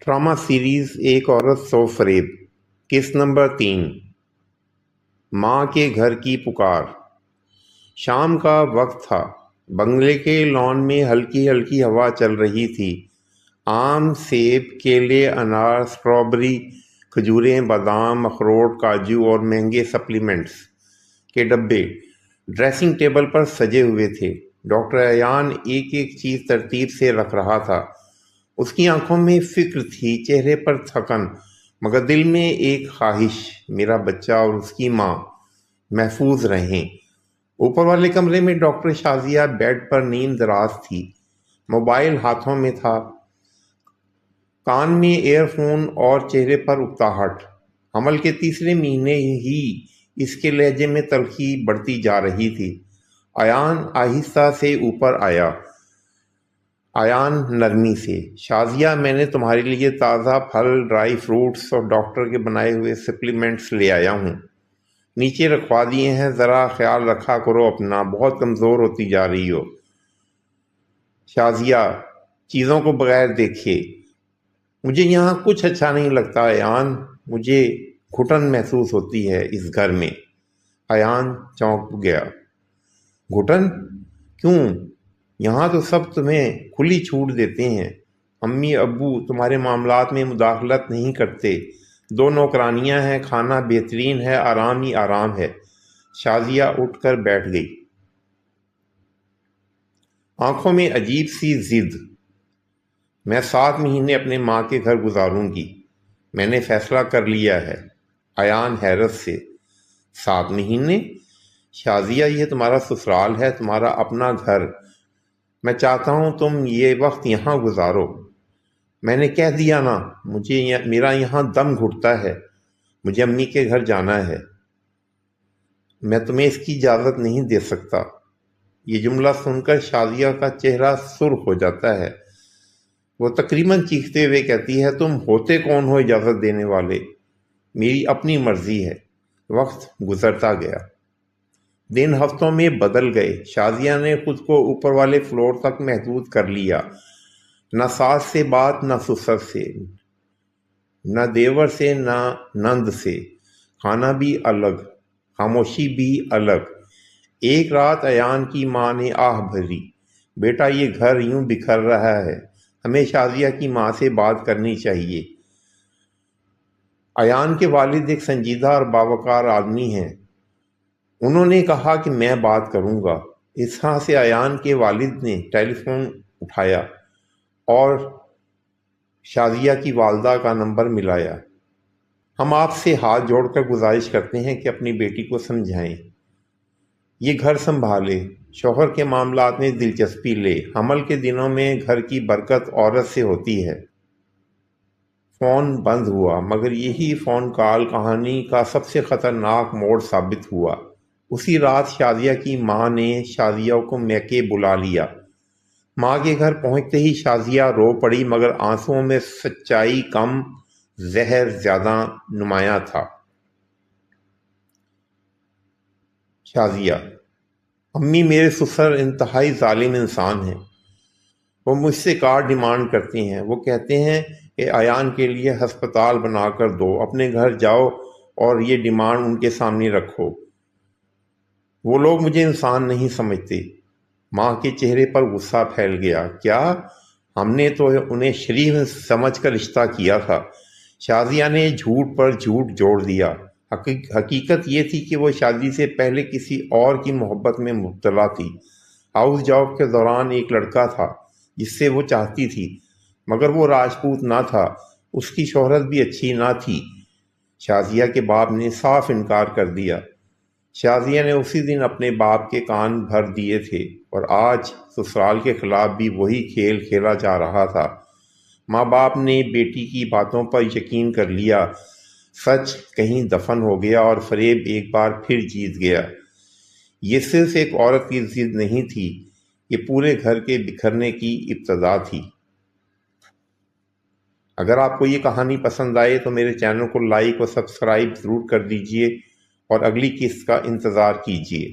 Drama series एक औरत सौ फरेब। किस्त नंबर 3। माँ के घर की पुकार। शाम का वक्त था। बंगले के लॉन में हल्की हल्की हवा चल रही थी। आम, सेब, केले, अनार, स्ट्रॉबेरी, खजूरें, बादाम, अखरोट, काजू और महंगे सप्लीमेंट्स के डब्बे ड्रेसिंग टेबल पर सजे हुए थे। डॉक्टर अयान एक एक चीज तरतीब से रख रहा था। उसकी आंखों में फिक्र थी, चेहरे पर थकन, मगर दिल में एक ख्वाहिश, मेरा बच्चा और उसकी माँ महफूज रहें। ऊपर वाले कमरे में डॉक्टर शाजिया बेड पर नींद दराज थी। मोबाइल हाथों में था, कान में एयरफोन और चेहरे पर उकताहट। हमल के तीसरे महीने ही इसके लहजे में तलखी बढ़ती जा रही थी। अयान आहिस्ता से ऊपर आया। अयान नरमी से, शाजिया, मैंने तुम्हारे लिए ताज़ा फल, ड्राई फ्रूट्स और डॉक्टर के बनाए हुए सप्लीमेंट्स ले आया हूँ। नीचे रखवा दिए हैं, ज़रा ख्याल रखा करो अपना, बहुत कमज़ोर होती जा रही हो। शाजिया चीज़ों को बगैर देखे, मुझे यहाँ कुछ अच्छा नहीं लगता अयान, मुझे घुटन महसूस होती है इस घर में। अयान चौंक गया। घुटन? क्यों? यहाँ तो सब तुम्हें खुली छूट देते हैं। अम्मी अब्बू तुम्हारे मामलात में मुदाखलत नहीं करते। 2 नौकरानियाँ हैं, खाना बेहतरीन है, आराम ही आराम है। शाजिया उठकर बैठ गई, आंखों में अजीब सी जिद। मैं 7 महीने अपने माँ के घर गुजारूंगी, मैंने फैसला कर लिया है। अयान हैरत से, 7 महीने? शाजिया, ये तुम्हारा ससुराल है, तुम्हारा अपना घर। मैं चाहता हूँ तुम ये वक्त यहाँ गुजारो। मैंने कह दिया ना, मेरा यहाँ दम घुटता है, मुझे अम्मी के घर जाना है। मैं तुम्हें इसकी इजाज़त नहीं दे सकता। ये जुमला सुनकर शाजिया का चेहरा सुर्ख हो जाता है। वो तकरीबन चीखते हुए कहती है, तुम होते कौन हो इजाज़त देने वाले? मेरी अपनी मर्जी है। वक्त गुजरता गया, दिन हफ्तों में बदल गए। शाजिया ने खुद को ऊपर वाले फ्लोर तक महदूद कर लिया। न सास से बात, न ससुर से, न देवर से, न नंद से। खाना भी अलग, खामोशी भी अलग। एक रात अयान की माँ ने आह भरी, बेटा ये घर यूं बिखर रहा है, हमें शाजिया की माँ से बात करनी चाहिए। अयान के वालिद एक संजीदा और बावकार आदमी हैं। उन्होंने कहा कि मैं बात करूंगा। इस तरह से अयान के वालिद ने टेलीफोन उठाया और शाजिया की वालदा का नंबर मिलाया। हम आपसे हाथ जोड़कर गुजारिश करते हैं कि अपनी बेटी को समझाएं, ये घर संभाले, शौहर के मामलात में दिलचस्पी ले। हमल के दिनों में घर की बरकत औरत से होती है। फ़ोन बंद हुआ, मगर यही फ़ोन कॉल कहानी का सबसे ख़तरनाक मोड़ साबित हुआ। उसी रात शाजिया की माँ ने शाजिया को मैके बुला लिया। माँ के घर पहुँचते ही शाजिया रो पड़ी, मगर आंसुओं में सच्चाई कम, जहर ज़्यादा नुमायाँ था। शाजिया, अम्मी, मेरे ससुर इंतहाई जालिम इंसान हैं। वो मुझसे कार डिमांड करती हैं। वो कहते हैं कि अयान के लिए हस्पताल बनाकर दो, अपने घर जाओ और ये डिमांड उनके सामने रखो। वो लोग मुझे इंसान नहीं समझते। माँ के चेहरे पर गुस्सा फैल गया। क्या? हमने तो उन्हें शरीफ समझकर रिश्ता किया था। शाजिया ने झूठ पर झूठ जोड़ दिया। हकीकत ये थी कि वो शादी से पहले किसी और की मोहब्बत में मुब्तला थी। हाउस जॉब के दौरान एक लड़का था जिससे वो चाहती थी, मगर वो राजपूत ना था, उसकी शोहरत भी अच्छी ना थी। शाजिया के बाप ने साफ इनकार कर दिया। शाजिया ने उसी दिन अपने बाप के कान भर दिए थे और आज ससुराल के खिलाफ भी वही खेल खेला जा रहा था। माँ बाप ने बेटी की बातों पर यकीन कर लिया। सच कहीं दफन हो गया और फरेब एक बार फिर जीत गया। ये सिर्फ एक औरत की जिद नहीं थी, ये पूरे घर के बिखरने की इब्तदा थी। अगर आपको ये कहानी पसंद आए तो मेरे चैनल को लाइक और सब्सक्राइब ज़रूर कर दीजिए और अगली किस्त का इंतज़ार कीजिए।